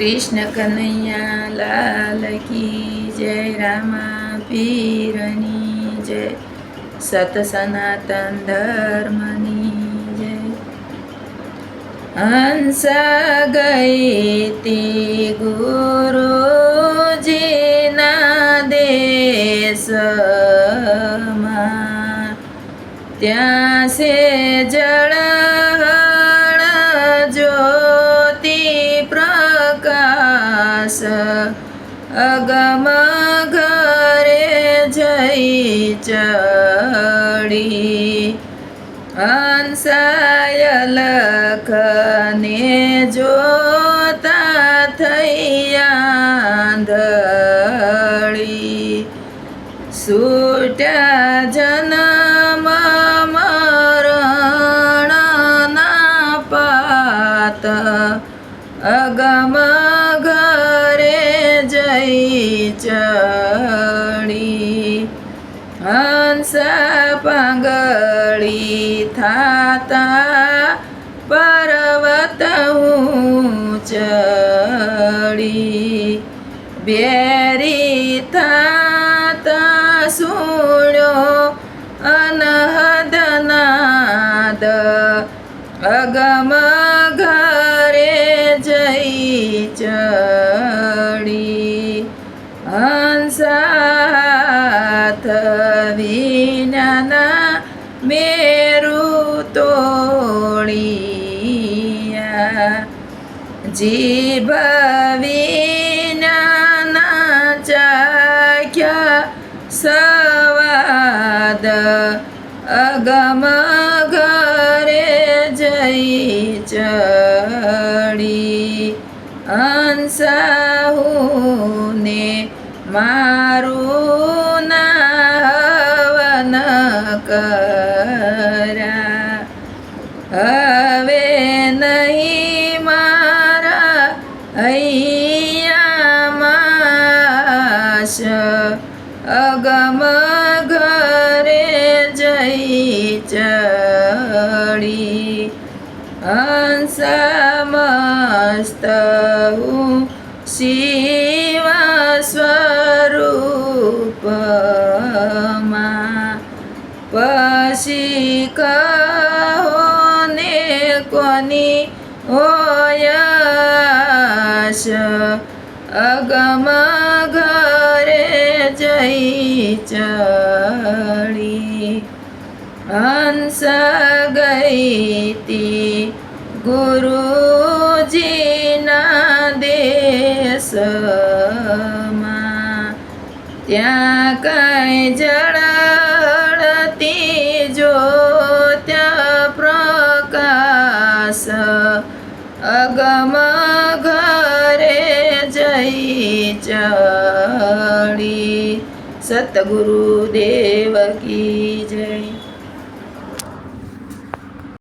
कृष्ण कन्हैया लाल की जय। रामा पीरनी जय। सत सनातन धर्मनी जय। हंस गई ती गुरुजी ना देश में, ત્યાં से जड़ ज्योति प्रकाश, अगम घरे जई चढ़ी। हंसाय लखने जोता थैया आंधળી, छूट्या जन्म मरण ना पात, अगम घरे जई चढ़ी। हंसा પાંગળી થાતા પર્વત ચડી, બેરી થાતા સુણ્યો અનહદ નાદ, અગમ ઘરે જઈ ચડી। હંસા હાથ વિનાના મેરુ તોળિયા, જીભ વિનાના ચાખ્યા સવાદ, અગમ ઘરે જઈ ચડી। હંસાહુને મારું ના હવન કર્યા, હવે નહીં મારા હૈયામાં, અગમ ઘરે જઈ ચડી। હંસા મસ્ત હું શિવ સ્વરૂપમાં, પછી કહો ને કોની હોય આશ, અગમ ઘરે જઈ ચડી। હંસ ગઈ તી ગુરુજીના દેશમાં, ત્યાં કઈ જળતી જ્યોત પ્રકાશ, અગમ ઘરે જઈ ચડી। સતગુરુદેવ કી જય।